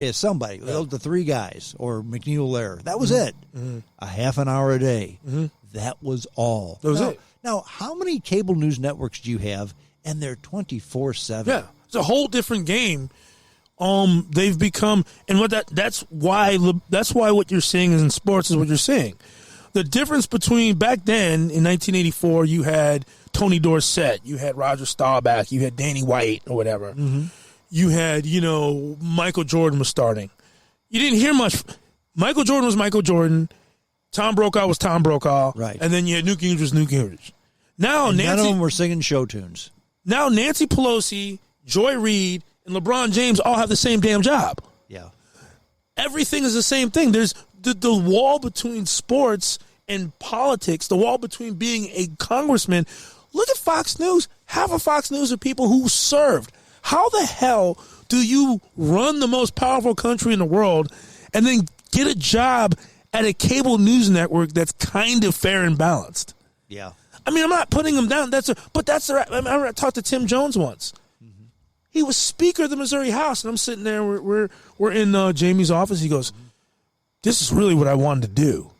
Yeah, somebody. The three guys or McNeil Lair. That was it. A half an hour a day. That was all. That was it. Now, how many cable news networks do you have? And they're 24/7. Yeah, it's a whole different game. They've become, and that's why what you're seeing in sports is what you're seeing. The difference between back then in 1984, you had Tony Dorsett, you had Roger Staubach, you had Danny White or whatever. You had, Michael Jordan was starting. You didn't hear much. Michael Jordan was Michael Jordan. Tom Brokaw was Tom Brokaw. Right. And then you had Newt Gingrich was Newt Gingrich. Now, none of them were singing show tunes. Now Nancy Pelosi, Joy Reid, and LeBron James all have the same damn job. Yeah. Everything is the same thing. There's the wall between sports and politics, the wall between being a congressman. Look at Fox News. Half of Fox News are people who served. How the hell do you run the most powerful country in the world and then get a job at a cable news network that's kind of fair and balanced? Yeah. I mean, I'm not putting them down. I talked to Tim Jones once. He was Speaker of the Missouri House, and I'm sitting there. We're in Jamie's office. He goes, "This is really what I wanted to do."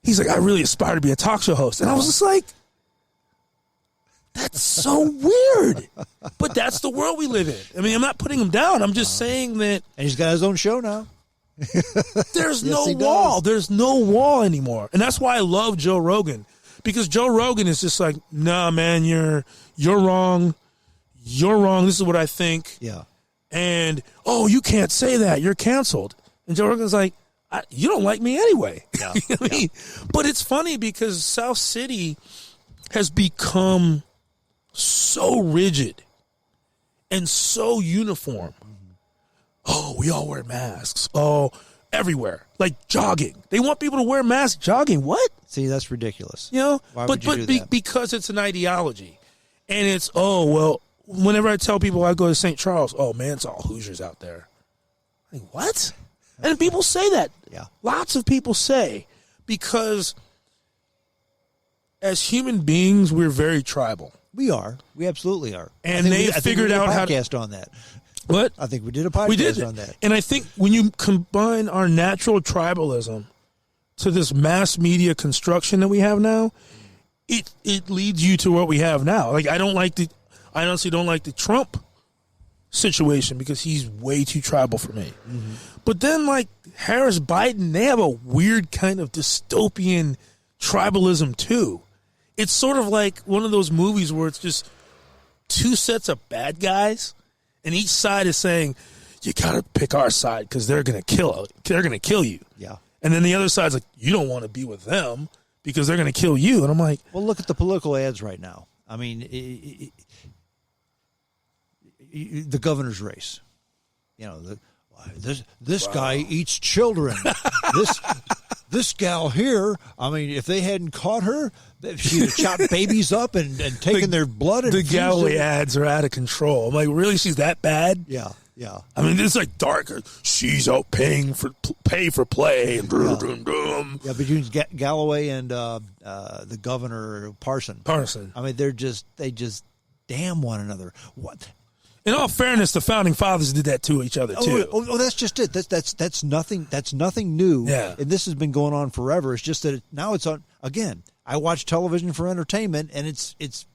He's like, "I really aspire to be a talk show host," and I was just like, "That's so weird," but that's the world we live in. I mean, I'm not putting him down. I'm just saying that. And he's got his own show now. There's no wall. There's no wall anymore, and that's why I love Joe Rogan, because Joe Rogan is just like, "Nah, man, you're wrong. You're wrong. This is what I think." Yeah. And, "Oh, you can't say that. You're canceled." And Joe Rogan's like, "You don't like me anyway." Yeah. You know what I mean? But it's funny because South City has become so rigid and so uniform. Oh, we all wear masks. Oh, everywhere. Like jogging. They want people to wear masks jogging. What? See, that's ridiculous. Why would you do that? Because it's an ideology. And it's, whenever I tell people I go to St. Charles, "Oh, man, it's all Hoosiers out there." Like, what? And people say that. Yeah. Lots of people say, because as human beings, we're very tribal. We are. We absolutely are. And they figured out how to podcast on that. What? I think we did a podcast on that. And I think when you combine our natural tribalism to this mass media construction that we have now, it leads you to what we have now. Like, I honestly don't like the Trump situation because he's way too tribal for me. But then, like, Harris, Biden, they have a weird kind of dystopian tribalism too. It's sort of like one of those movies where it's just two sets of bad guys, and each side is saying, "You got to pick our side because they're going to kill you." Yeah. And then the other side's like, "You don't want to be with them because they're going to kill you." And I'm like, well, look at the political ads right now. I mean, the governor's race. This guy eats children. This gal here, I mean, if they hadn't caught her, she'd have chopped babies up and taken their blood. And the Galloway ads are out of control. I'm like, really? She's that bad? Yeah, yeah. I mean, it's like darker. She's out pay for play. And yeah, between Galloway and the governor Parson. I mean, they just damn one another. What? In all fairness, the founding fathers did that to each other too. Oh, that's just it. That's nothing. That's nothing new. Yeah. And this has been going on forever. It's just that now it's on again. I watch television for entertainment, and it's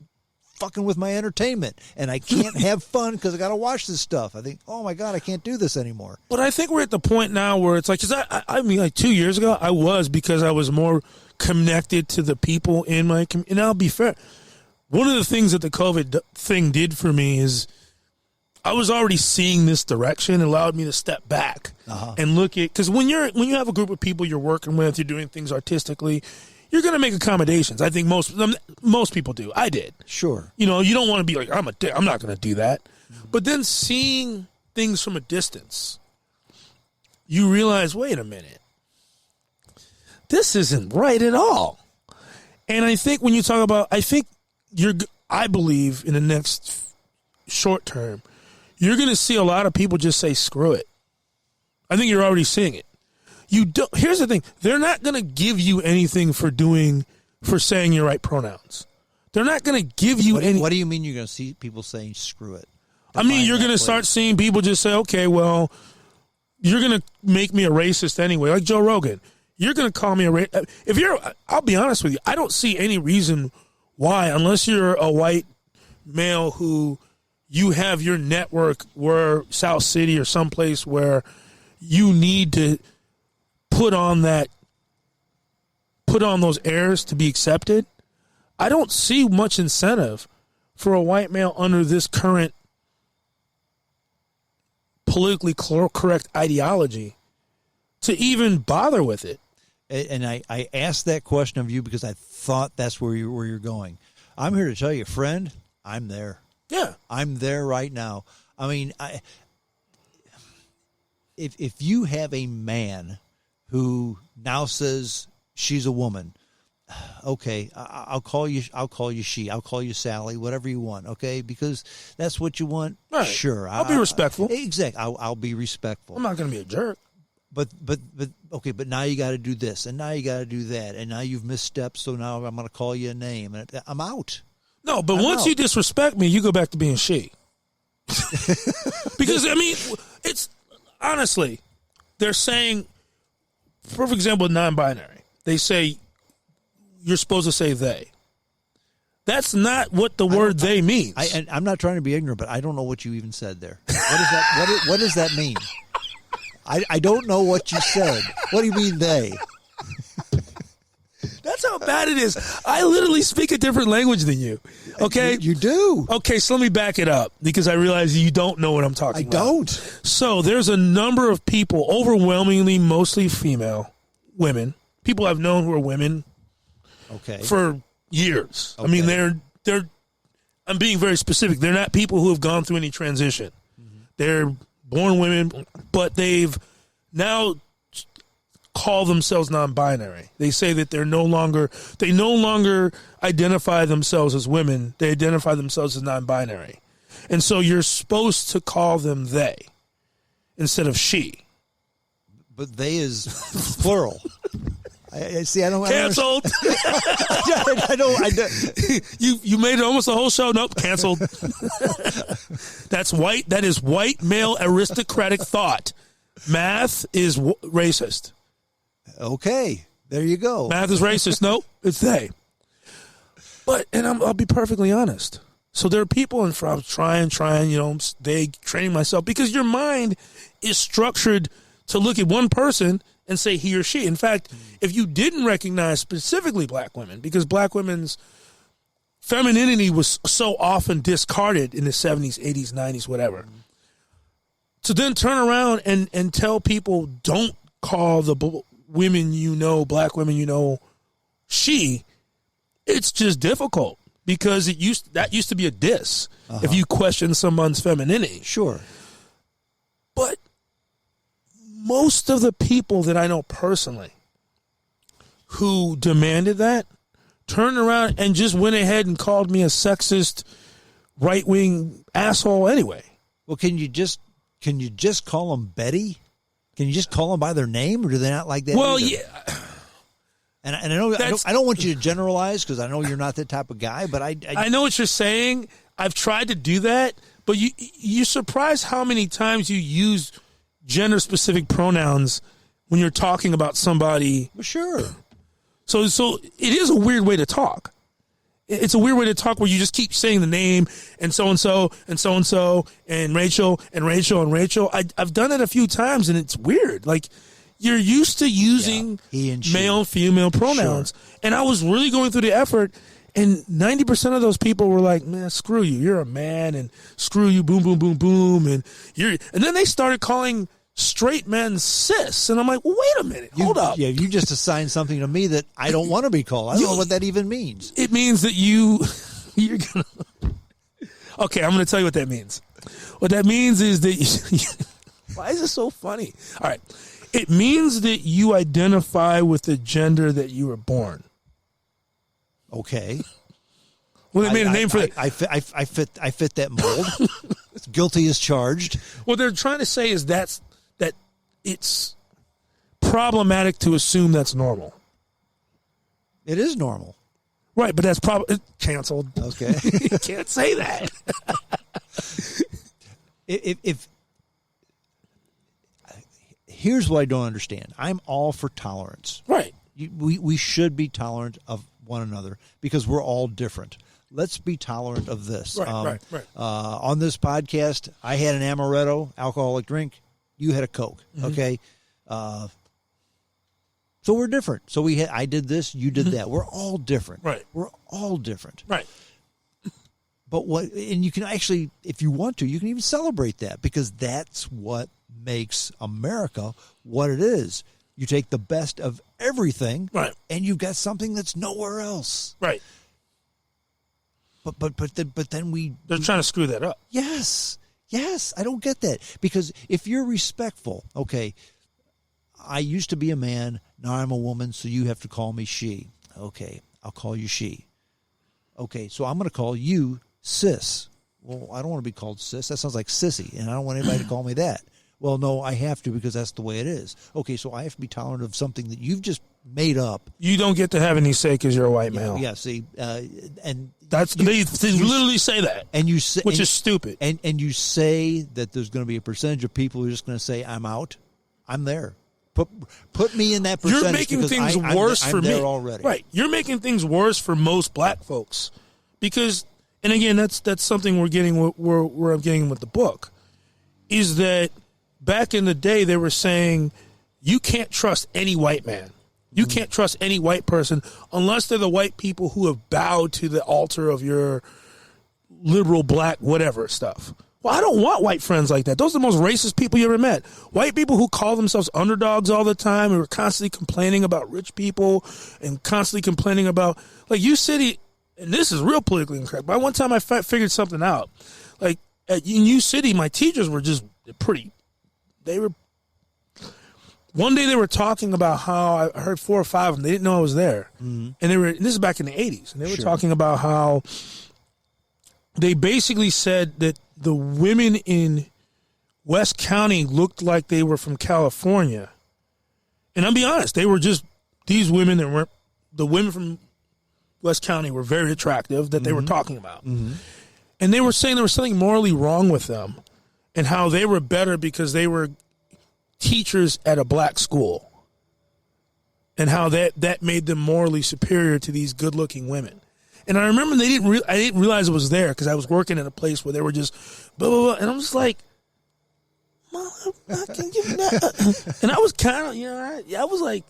fucking with my entertainment, and I can't have fun because I got to watch this stuff. I think, oh my God, I can't do this anymore. But I think we're at the point now where it's like, because I mean, like 2 years ago, I was, because I was more connected to the people in my community. And I'll be fair, one of the things that the COVID thing did for me is, I was already seeing this direction. It allowed me to step back and look at, because when you have a group of people you're working with, you're doing things artistically, you're going to make accommodations. I think most people do. I did. Sure. You don't want to be like, I'm not going to do that. But then seeing things from a distance, you realize, wait a minute, this isn't right at all. And I think when you talk about, I believe in the next short term, you're going to see a lot of people just say, screw it. I think you're already seeing it. Here's the thing. They're not going to give you anything for saying your right pronouns. They're not going to give you any. What do you mean you're going to see people saying, screw it? I mean, you're going to start seeing people just say, okay, well, you're going to make me a racist anyway, like Joe Rogan. You're going to call me a racist. I'll be honest with you, I don't see any reason why, unless you're a white male who you have your network where South City or someplace where you need to put on those airs to be accepted. I don't see much incentive for a white male under this current politically correct ideology to even bother with it. And I asked that question of you because I thought that's where you're going. I'm here to tell you, friend, I'm there. Yeah. I'm there right now. I mean, if you have a man who now says she's a woman, okay, I'll call you she, I'll call you Sally, whatever you want, okay? Because that's what you want. Right. Sure. I'll be respectful. Exactly. I'll be respectful. I'm not going to be a jerk. But okay, but now you got to do this, and now you got to do that, and now you've misstepped, so now I'm going to call you a name, and I'm out. No, but once you disrespect me, you go back to being she. Because, I mean, it's honestly, they're saying, for example, non-binary. They say you're supposed to say they. That's not what the word they means. I'm not trying to be ignorant, but I don't know what you even said there. What is that? What does that mean? I don't know what you said. What do you mean they? That's how bad it is. I literally speak a different language than you. Okay? You do. Okay, so let me back it up because I realize you don't know what I'm talking about. I don't. So there's a number of people, overwhelmingly mostly female women, people I've known who are women for years. Okay. I mean, they're I'm being very specific. They're not people who have gone through any transition. Mm-hmm. They're born women, but they've now call themselves non-binary. They say that they no longer identify themselves as women. They identify themselves as non-binary. And so you're supposed to call them they instead of she. But they is plural. I see. I don't. Canceled. I don't. You made it almost the whole show. Nope, canceled. That's white. That is white male aristocratic thought. Math is racist. Okay, there you go. Math is racist. Nope, it's they. But I'll be perfectly honest. So there are people in front. I'm trying. They training myself because your mind is structured to look at one person and say he or she. In fact, if you didn't recognize specifically black women, because black women's femininity was so often discarded in the 70s, 80s, 90s, whatever, to then turn around and tell people don't call the women black women she, it's just difficult because that used to be a diss if you question someone's femininity. Sure. But most of the people that I know personally who demanded that turned around and just went ahead and called me a sexist, right-wing asshole anyway. Well, can you just call them Betty? Can you just call them by their name, or do they not like that? Well, either? yeah. And I know I don't want you to generalize because I know you're not that type of guy. But I know what you're saying. I've tried to do that, but you're surprised how many times you use gender-specific pronouns when you're talking about somebody. Well, sure. So it is a weird way to talk. It's a weird way to talk where you just keep saying the name and so-and-so and so-and-so and Rachel and Rachel and Rachel. I've done it a few times, and it's weird. Like, you're used to using he and she. Male and female pronouns. Sure. And I was really going through the effort, and 90% of those people were like, man, screw you. You're a man, and screw you, boom, boom, boom, boom. And then they started calling straight men cis, and I'm like, well, wait a minute, hold up. Yeah, you just assigned something to me that I don't want to be called. I don't know what that even means. It means that you're gonna. Okay, I'm gonna tell you what that means. What that means is that why is it so funny? All right, it means that you identify with the gender that you were born. Okay. Well, they made a name for it. I fit that mold. Guilty as charged. What they're trying to say is that it's problematic to assume that's normal. It is normal. Right, but that's probably canceled. Okay. You can't say that. If here's what I don't understand. I'm all for tolerance. Right. We should be tolerant of one another because we're all different. Let's be tolerant of this. Right. On this podcast, I had an amaretto alcoholic drink. You had a Coke. Mm-hmm. Okay. So we're different. So I did this. You did that. We're all different. Right. We're all different. Right. But and you can actually, if you want to, you can even celebrate that because that's what makes America what it is. You take the best of everything, right, and you've got something that's nowhere else. Right. But then they're trying to screw that up. Yes, I don't get that because if you're respectful, okay, I used to be a man, now I'm a woman, so you have to call me she. Okay, I'll call you she. Okay, so I'm going to call you sis. Well, I don't want to be called sis. That sounds like sissy, and I don't want anybody to call me that. Well, no, I have to because that's the way it is. Okay, so I have to be tolerant of something that you've just made up. You don't get to have any say because you're a white male. Yeah, see, and that's they literally say that, and you say, which is stupid. And you say that there's going to be a percentage of people who are just going to say, "I'm out, I'm there." Put me in that percentage. You're making things worse for me already. Right, you're making things worse for most black folks because, and again, that's something we're getting where I'm getting with the book is that. Back in the day, they were saying you can't trust any white man. You can't trust any white person unless they're the white people who have bowed to the altar of your liberal, black, whatever stuff. Well, I don't want white friends like that. Those are the most racist people you ever met. White people who call themselves underdogs all the time and are constantly complaining about rich people and constantly complaining about, like, U City, and this is real politically incorrect, but one time I figured something out. Like, in U City, my teachers were just pretty... One day they were talking about how I heard 4 or 5 of them. They didn't know I was there, and this is back in the 80s, and they were talking about how they basically said that the women in West County looked like they were from California, and I'll be honest, they were just these women that weren't the women from West County were very attractive that they were talking about, and they were saying there was something morally wrong with them. And how they were better because they were teachers at a black school. And how that made them morally superior to these good-looking women. And I remember I didn't realize it was there because I was working in a place where they were just blah, blah, blah. And I'm just like, motherfucking give that. And I was kind of, I was like,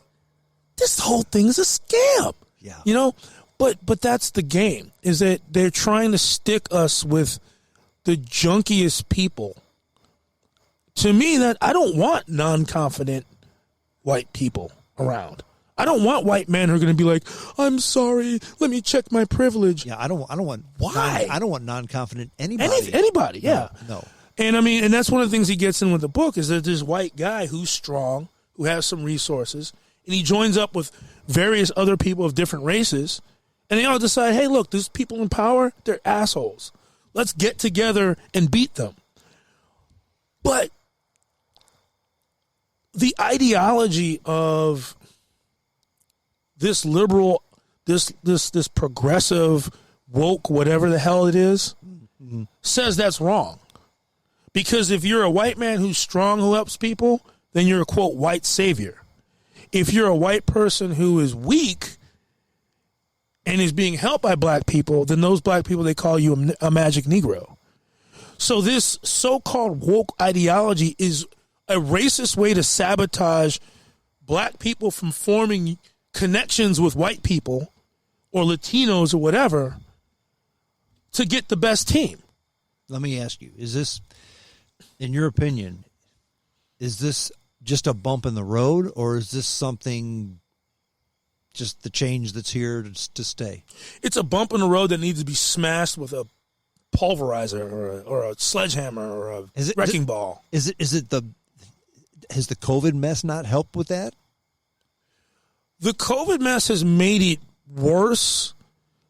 this whole thing is a scam. Yeah. But that's the game, is that they're trying to stick us with the junkiest people. To me, that I don't want non-confident white people around. I don't want white men who are going to be like, "I'm sorry, let me check my privilege." Yeah, I don't want. Why? I don't want non-confident anybody. Anybody, yeah. No. And I mean, and that's one of the things he gets in with the book is that this white guy who's strong, who has some resources, and he joins up with various other people of different races, and they all decide, "Hey, look, there's people in power. They're assholes. Let's get together and beat them." But the ideology of this liberal, this progressive, woke, whatever the hell it is, says that's wrong. Because if you're a white man who's strong, who helps people, then you're a, quote, white savior. If you're a white person who is weak and is being helped by black people, then those black people, they call you a magic Negro. So this so-called woke ideology is a racist way to sabotage black people from forming connections with white people or Latinos or whatever to get the best team. Let me ask you, is this, in your opinion, is this just a bump in the road, or is this something, just the change that's here to stay? It's a bump in the road that needs to be smashed with a pulverizer or a sledgehammer or a wrecking ball. Has the COVID mess not helped with that? The COVID mess has made it worse,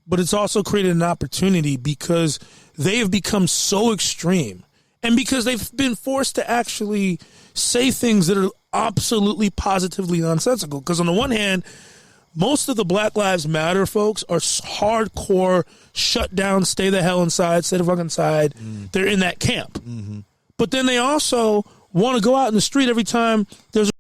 but it's also created an opportunity because they have become so extreme and because they've been forced to actually say things that are absolutely positively nonsensical. Because on the one hand, most of the Black Lives Matter folks are hardcore, shut down, stay the hell inside, stay the fuck inside. They're in that camp. But then they also want to go out in the street every time there's